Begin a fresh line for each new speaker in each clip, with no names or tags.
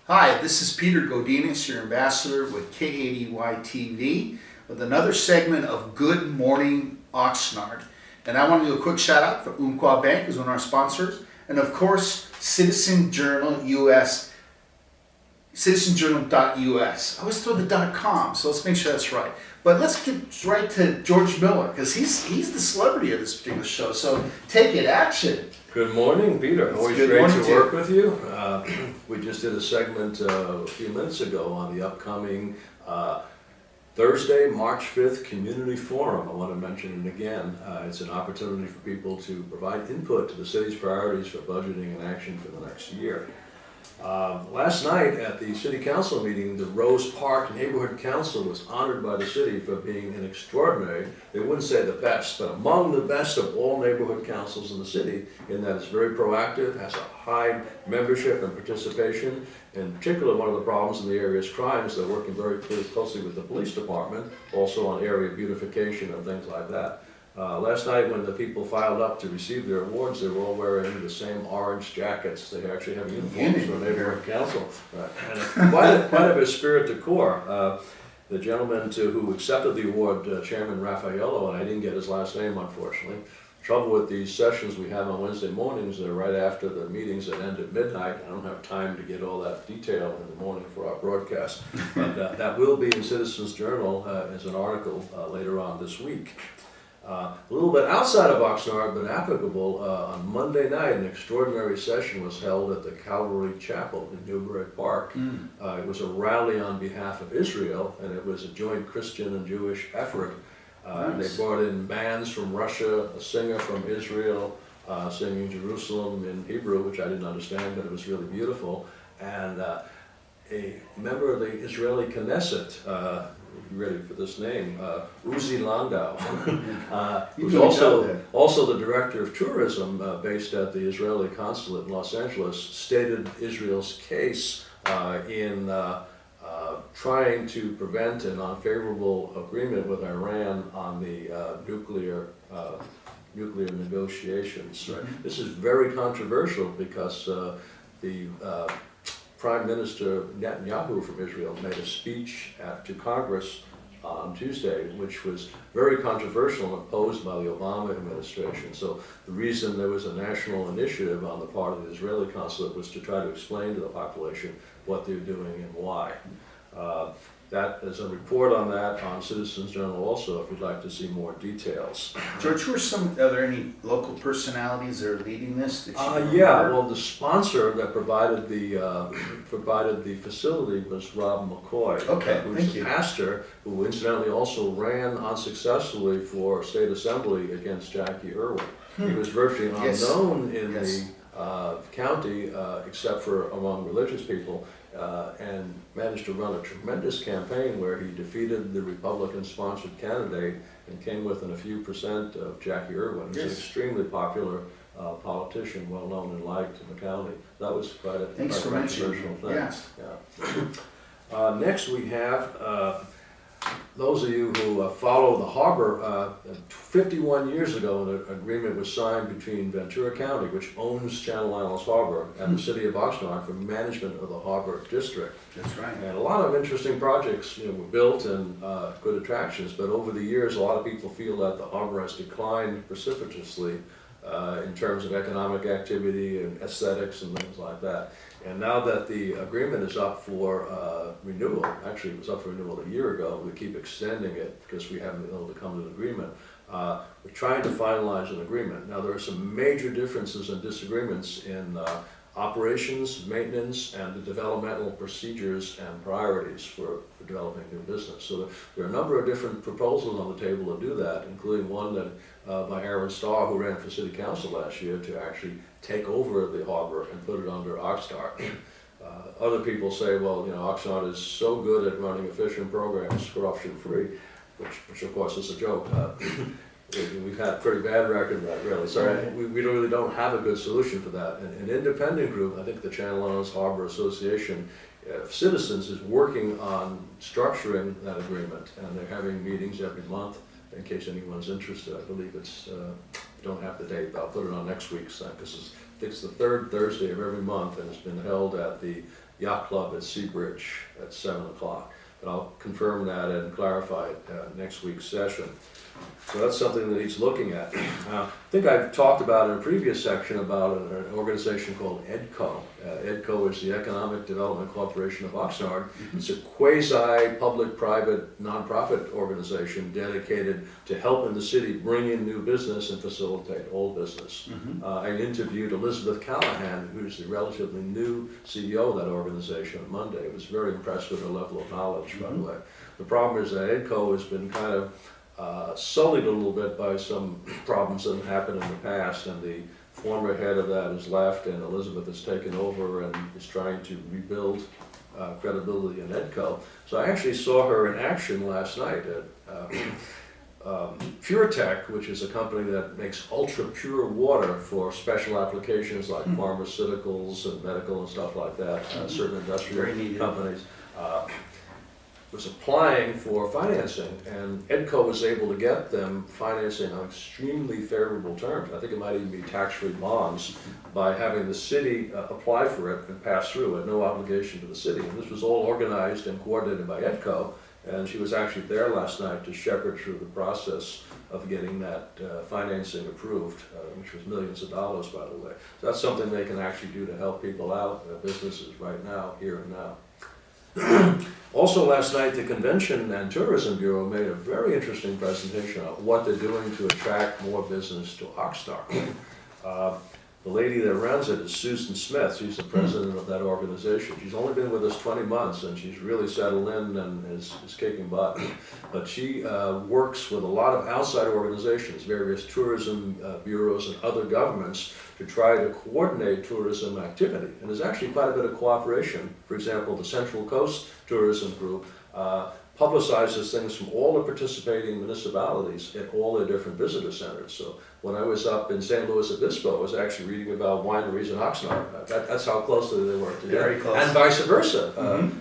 Hi, this is Peter Godinez, your ambassador with K80Y TV, with another segment of Good Morning Oxnard. And I want to do a quick shout out for Umpqua Bank, who's one of our sponsors, and of course, Citizen Journal US, citizenjournal.us. I always throw the .com, so let's make sure that's right. But let's get right to George Miller, because he's the celebrity of this particular show. So take it, action.
Good morning, Peter. Always
Good
great
morning
to work with you. We just did a segment a few minutes ago on the upcoming Thursday, March 5th Community Forum. I want to mention it again. It's an opportunity for people to provide input to the city's priorities for budgeting and action for the next year. Last night at the City Council meeting, the Rose Park Neighborhood Council was honored by the city for being an extraordinary, they wouldn't say the best, but among the best of all neighborhood councils in the city, in that it's very proactive, has a high membership and participation. In particular, one of the problems in the area is crime, so they're working very closely with the police department, also on area beautification and things like that. Last night when the people filed up to receive their awards, they were all wearing the same orange jackets. They actually have uniforms for neighborhood council. And quite of a spirit de corps. The gentleman who accepted the award, Chairman Raffaello, and I didn't get his last name unfortunately. Trouble with these sessions we have on Wednesday mornings, they're right after the meetings that end at midnight. I don't have time to get all that detail in the morning for our broadcast. But that will be in Citizens Journal as an article later on this week. A little bit outside of Oxnard, but applicable, on Monday night, an extraordinary session was held at the Calvary Chapel in Newbury Park. It was a rally on behalf of Israel, and it was a joint Christian and Jewish effort. Nice. They brought in bands from Russia, a singer from Israel, singing Jerusalem in Hebrew, which I didn't understand, but it was really beautiful, and a member of the Israeli Knesset, you ready for this name? Uzi Landau, who's also the director of tourism based at the Israeli consulate in Los Angeles, stated Israel's case in trying to prevent an unfavorable agreement with Iran on the nuclear negotiations. Right? This is very controversial because the Prime Minister Netanyahu from Israel made a speech to Congress on Tuesday, which was very controversial and opposed by the Obama administration. So the reason there was a national initiative on the part of the Israeli consulate was to try to explain to the population what they're doing and why. That is a report on that on Citizens Journal also, if you'd like to see more details.
George, are there any local personalities that are leading this?
Yeah, well, the sponsor that provided the facility was Rob McCoy, who's a pastor who incidentally also ran unsuccessfully for state assembly against Jackie Irwin. He was virtually unknown in the county except for among religious people. And managed to run a tremendous campaign where he defeated the Republican-sponsored candidate and came within a few percent of Jackie Irwin. He's an extremely popular politician, well known and liked in the county. That was quite a controversial thing.
Yes.
Yeah. Next we have those of you who follow the harbor, 51 years ago an agreement was signed between Ventura County, which owns Channel Islands Harbor, and the city of Oxnard for management of the harbor district.
That's right.
And a lot of interesting projects were built and good attractions, but over the years a lot of people feel that the harbor has declined precipitously in terms of economic activity and aesthetics and things like that. And now that the agreement is up for renewal, actually it was up for renewal a year ago, we keep extending it because we haven't been able to come to an agreement. We're trying to finalize an agreement. Now there are some major differences and disagreements in operations, maintenance, and the developmental procedures and priorities for developing new business. So there are a number of different proposals on the table to do that, including one that by Aaron Starr, who ran for city council last year, to actually take over the harbor and put it under Oxnard. Other people say, well, Oxnard is so good at running efficient programs, corruption-free, which of course is a joke. We've had a pretty bad record of that, really. So we really don't have a good solution for that. And an independent group, I think the Channel Islands Harbor Association of Citizens, is working on structuring that agreement, and they're having meetings every month. In case anyone's interested, I believe it's, don't have the date, but I'll put it on next week's, because it's the third Thursday of every month, and it's been held at the Yacht Club at Seabridge at 7 o'clock. But I'll confirm that and clarify it next week's session. So that's something that he's looking at. I think I've talked about in a previous section about an organization called EDCO. EDCO is the Economic Development Corporation of Oxnard. It's a quasi-public-private nonprofit organization dedicated to helping the city bring in new business and facilitate old business. I interviewed Elizabeth Callahan, who's the relatively new CEO of that organization on Monday. I was very impressed with her level of knowledge, by the way. The problem is that EDCO has been kind of sullied a little bit by some problems that have happened in the past, and the former head of that has left, and Elizabeth has taken over and is trying to rebuild credibility in EDCO. So I actually saw her in action last night at PureTech, which is a company that makes ultra pure water for special applications like pharmaceuticals and medical and stuff like that, certain industrial companies. Was applying for financing, and EDCO was able to get them financing on extremely favorable terms. I think it might even be tax-free bonds by having the city apply for it and pass through at no obligation to the city. And this was all organized and coordinated by EDCO, and she was actually there last night to shepherd through the process of getting that financing approved, which was millions of dollars, by the way. So that's something they can actually do to help people out, businesses right now, here and now. Also last night, the Convention and Tourism Bureau made a very interesting presentation on what they're doing to attract more business to Oxnard. The lady that runs it is Susan Smith. She's the president of that organization. She's only been with us 20 months, and she's really settled in and is kicking butt. But she works with a lot of outside organizations, various tourism bureaus and other governments, to try to coordinate tourism activity. And there's actually quite a bit of cooperation. For example, the Central Coast Tourism Group publicizes things from all the participating municipalities at all their different visitor centers. So when I was up in St. Louis Obispo, I was actually reading about wineries in Oxnard. That's how closely they work together.
Very close.
And vice versa.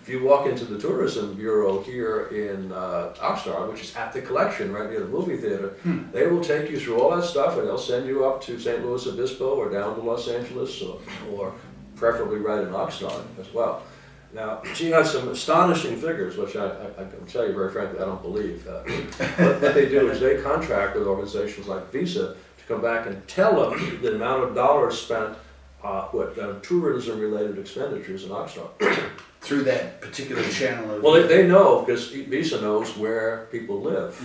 If you walk into the Tourism Bureau here in Oxnard, which is at the Collection right near the movie theater, they will take you through all that stuff, and they'll send you up to St. Louis Obispo or down to Los Angeles, or preferably right in Oxnard as well. Now, she has some astonishing figures, which I can tell you very frankly, I don't believe. What they do is they contract with organizations like Visa to come back and tell them the amount of dollars spent tourism-related expenditures in Oxnard.
Through that particular channel.
Well, they know, because Visa knows where people live.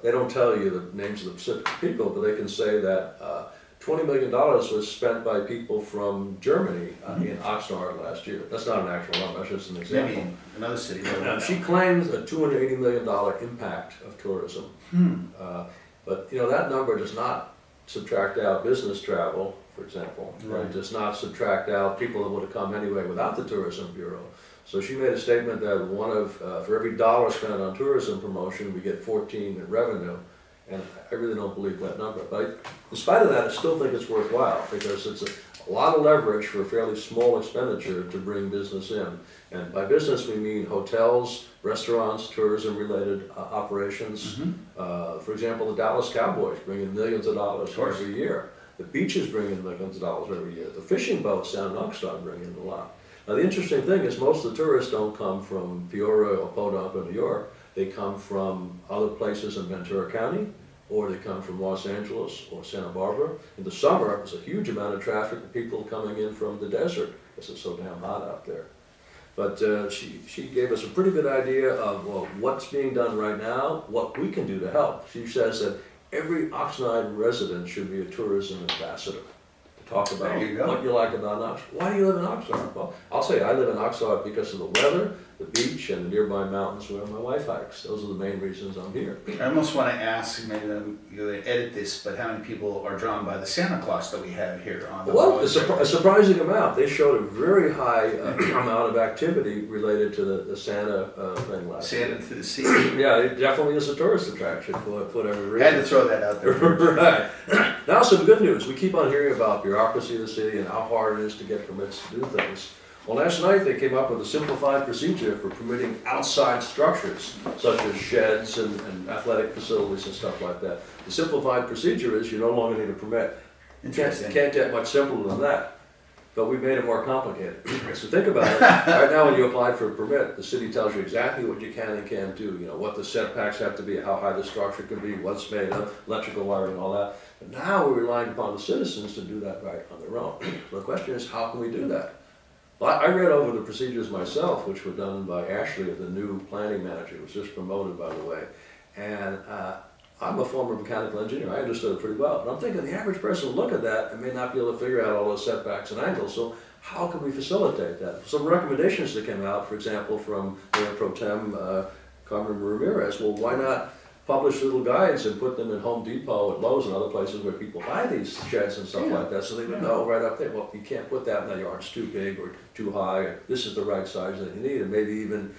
They don't tell you the names of the specific people, but they can say that $20 million was spent by people from Germany in Oxnard last year. That's not an actual number, that's just an example.
Maybe another city.
She claims a $280 million impact of tourism. But that number does not subtract out business travel, for example.
Right.
It does not subtract out people that would have come anyway without the Tourism Bureau. So she made a statement that for every dollar spent on tourism promotion, we get 14 in revenue. And I really don't believe that number. But in spite of that, I still think it's worthwhile, because it's a lot of leverage for a fairly small expenditure to bring business in. And by business, we mean hotels, restaurants, tourism-related operations. For example, the Dallas Cowboys bring in millions of dollars every year. The beaches bring in millions of dollars every year. The fishing boats down in Oxnard bring in a lot. Now, the interesting thing is most of the tourists don't come from Peoria or Podunk or New York. They come from other places in Ventura County, or they come from Los Angeles or Santa Barbara. In the summer, there's a huge amount of traffic of people coming in from the desert, because it's so damn hot out there. But she gave us a pretty good idea of what's being done right now, what we can do to help. She says that every Oxnard resident should be a tourism ambassador. Talk about what you like about Oxnard. Why do you live in Oxnard? Well, I'll say I live in Oxnard because of the weather, the beach, and the nearby mountains where my wife hikes. Those are the main reasons I'm here.
I almost want to ask, maybe you'll edit this, but how many people are drawn by the Santa Claus that we have here on the
Well, a surprising amount. They showed a very high amount of activity related to the Santa thing last year.
Santa to the sea.
Yeah, it definitely is a tourist attraction for whatever reason.
Had to throw that out there.
Right. Now some good news. We keep on hearing about bureaucracy of the city and how hard it is to get permits to do things. Well, last night they came up with a simplified procedure for permitting outside structures, such as sheds and athletic facilities and stuff like that. The simplified procedure is you no longer need a permit.
Interesting.
Can't get much simpler than that. but we made it more complicated. So think about it. Right now, when you apply for a permit, the city tells you exactly what you can and can't do. You know, what the setbacks have to be, how high the structure can be, what's made of, electrical wiring, all that. But now we're relying upon the citizens to do that right on their own. So the question is, how can we do that? Well, I read over the procedures myself, which were done by Ashley, the new planning manager, who was just promoted, by the way. And I'm a former mechanical engineer. I understood it pretty well. But I'm thinking the average person will look at that and may not be able to figure out all those setbacks and angles. So how can we facilitate that? Some recommendations that came out, for example, from Mayor Pro Tem Carmen Ramirez. Well, why not publish little guides and put them in Home Depot and Lowe's and other places where people buy these sheds and stuff like that, so they would know right up there, well, you can't put that in that yard, it's too big or too high, or this is the right size that you need, and maybe even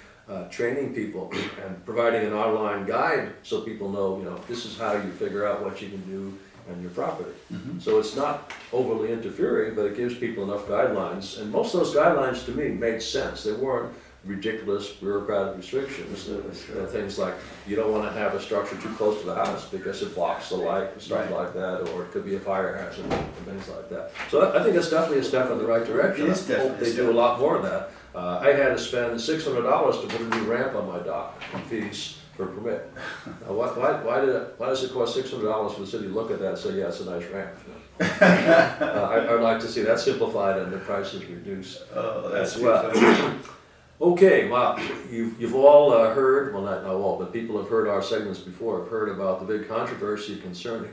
training people and providing an online guide so people know, you know, this is how you figure out what you can do on your property. So it's not overly interfering, but it gives people enough guidelines, and most of those guidelines to me made sense. They weren't ridiculous bureaucratic restrictions. Things like you don't want to have a structure too close to the house because it blocks the light and stuff like that, or it could be a fire hazard and things like that. So I think that's definitely a step in the right direction. I hope they do a lot more of that. I had to spend $600 to put a new ramp on my dock and fees for a permit. Now, why does it cost $600 for the city to look at that and say, yeah, it's a nice ramp? I'd like to see that simplified and the prices reduced as well. Okay, well, you've all heard, well, not all, but people have heard our segments before, have heard about the big controversy concerning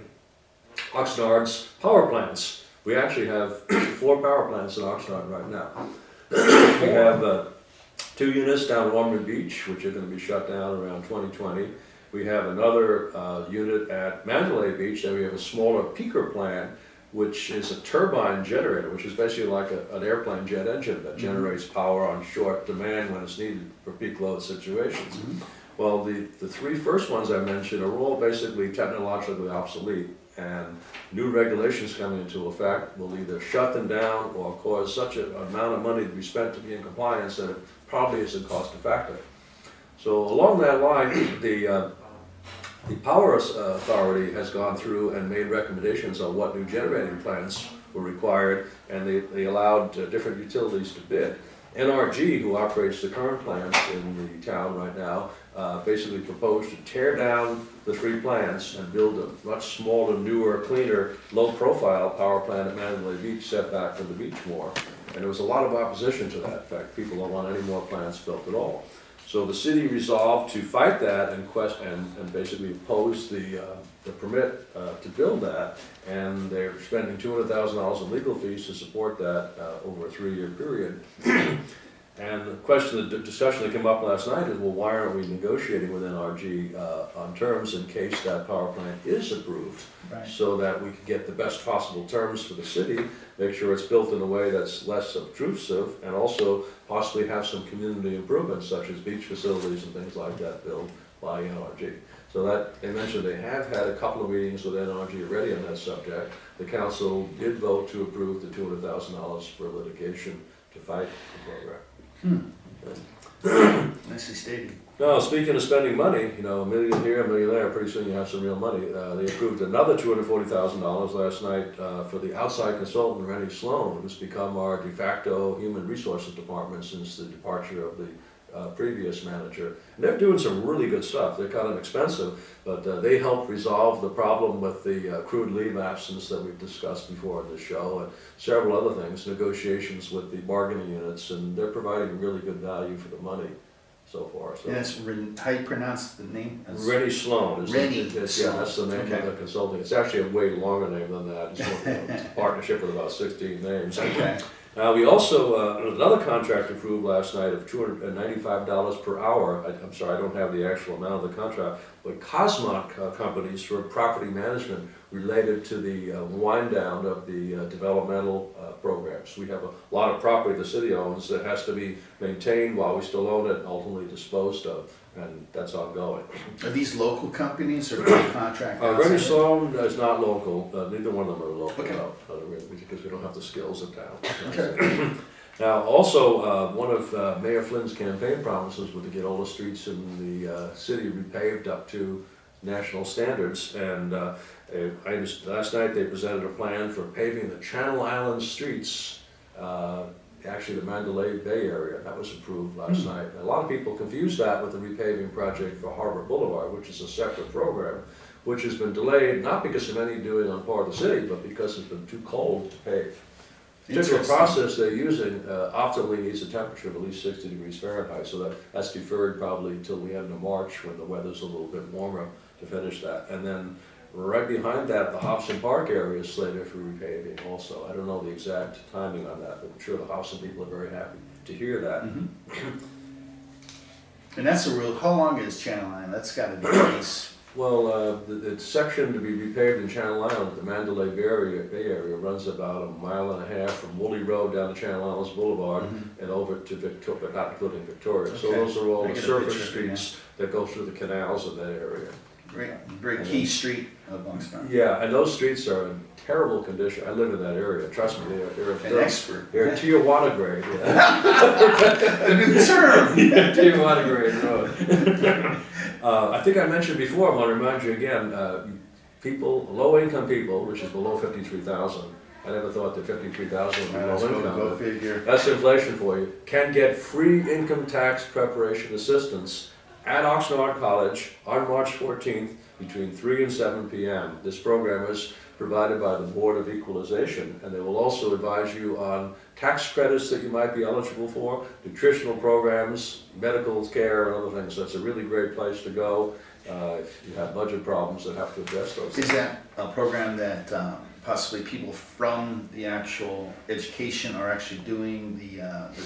Oxnard's power plants. We actually have 4 power plants in Oxnard right now. We have 2 units down at Ormond Beach, which are going to be shut down around 2020. We have another unit at Mandalay Beach, then we have a smaller peaker plant, which is a turbine generator, which is basically like an airplane jet engine that generates power on short demand when it's needed for peak load situations. Well, the 3 first ones I mentioned are all basically technologically obsolete, and new regulations coming into effect will either shut them down or cause such an amount of money to be spent to be in compliance that it probably isn't cost effective. So along that line, the Power Authority has gone through and made recommendations on what new generating plants were required, and they allowed different utilities to bid. NRG, who operates the current plants in the town right now, basically proposed to tear down the 3 plants and build a much smaller, newer, cleaner, low-profile power plant at Mandalay Beach, set back from the beach more. And there was a lot of opposition to that. In fact, people don't want any more plants built at all. So the city resolved to fight that and basically oppose the permit to build that, and they're spending $200,000 in legal fees to support that over a 3-year period. And the discussion that came up last night is, well, why aren't we negotiating with NRG on terms in case that power plant is approved, so that we can get the best possible terms for the city, make sure it's built in a way that's less obtrusive, and also possibly have some community improvements such as beach facilities and things like that built by NRG. So that, they mentioned they have had a couple of meetings with NRG already on that subject. The council did vote to approve the $200,000 for litigation to fight the program.
Nicely stated.
Now, speaking of spending money, you know, $1 million here, $1 million there, pretty soon you have some real money. They approved another $240,000 last night for the outside consultant, Rennie Sloan, who's become our de facto human resources department since the departure of the previous manager. And they're doing some really good stuff. They're kind of expensive, but they help resolve the problem with the accrued leave absence that we've discussed before in the show, and several other things, negotiations with the bargaining units, and they're providing really good value for the money so far. So.
And that's how you pronounce the name?
Rennie Sloan.
Rennie.
Yeah, that's the name of the consulting. It's actually a way longer name than that. It's a partnership with about 16 names.
Okay.
We also, another contract approved last night of $295 per hour. I'm sorry, I don't have the actual amount of the contract, but Cosmont companies for property management related to the wind down of the developmental programs. We have a lot of property the city owns that has to be maintained while we still own it and ultimately disposed of, and that's ongoing.
Are these local companies or contract?
Rennie Sloan is not local. Neither one of them are local,
Okay.
Because we don't have the skills of town.
Okay.
Now, also, one of Mayor Flynn's campaign promises was to get all the streets in the city repaved up to national standards, and last night they presented a plan for paving the Channel Islands streets actually the Mandalay Bay area. That was approved last night. A lot of people confuse that with the repaving project for Harbor Boulevard, which is a separate program, which has been delayed, not because of any doing on part of the city, but because it's been too cold to pave. The particular
Interesting.
process they're using optimally needs a temperature of at least 60 degrees Fahrenheit, so that's deferred probably till the end of March when the weather's a little bit warmer to finish that. And then right behind that, the Hobson Park area is slated for repaving also. I don't know the exact timing on that, but I'm sure the Hobson people are very happy to hear that.
And that's a real, how long is Channel 9? That's gotta be at least,
Well, the section to be repaved in Channel Island, the Mandalay Bay area runs about 1.5 miles from Woolly Road down to Channel Islands Boulevard and over to Victoria, not including Victoria. So
Okay.
those are all
I
the
get a
surface
picture,
streets that go through the canals in that area.
very key street of Youngstown.
Yeah, and those streets are in terrible condition. I live in that area, trust me,
An expert.
they're Tijuana grade, yeah.
A new term.
Yeah, Tijuana grade road. I think I mentioned before, I want to remind you again, people, low-income people, which is below 53,000, I never thought that 53,000 would be
Let's
low income.
go
but
figure.
That's inflation for you. Can get free income tax preparation assistance at Oxnard College on March 14th between 3 and 7 p.m. This program is provided by the Board of Equalization, and they will also advise you on tax credits that you might be eligible for, nutritional programs, medical care, and other things. So it's a really great place to go if you have budget problems that have to address those
Is
things.
that a program that possibly people from the actual education are actually doing the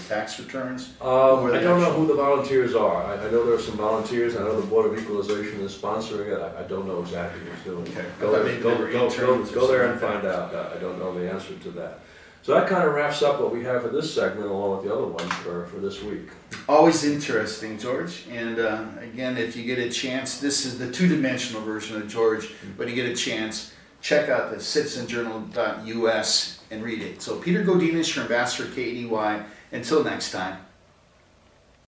tax returns? Or
I
the
don't know
actual-
who the volunteers are. I know there are some volunteers. I know the Board of Equalization is sponsoring it. I don't know exactly who's doing
Okay.
it.
I thought maybe they were interns or
Go there and
something like
find out. I don't know the answer to that. So that kind of wraps up what we have for this segment along with the other ones for this week.
Always interesting, George. And again, if you get a chance, this is the two-dimensional version of George. When you get a chance, check out the citizenjournal.us and read it. So Peter Godinez, your ambassador, KADY. Until next time.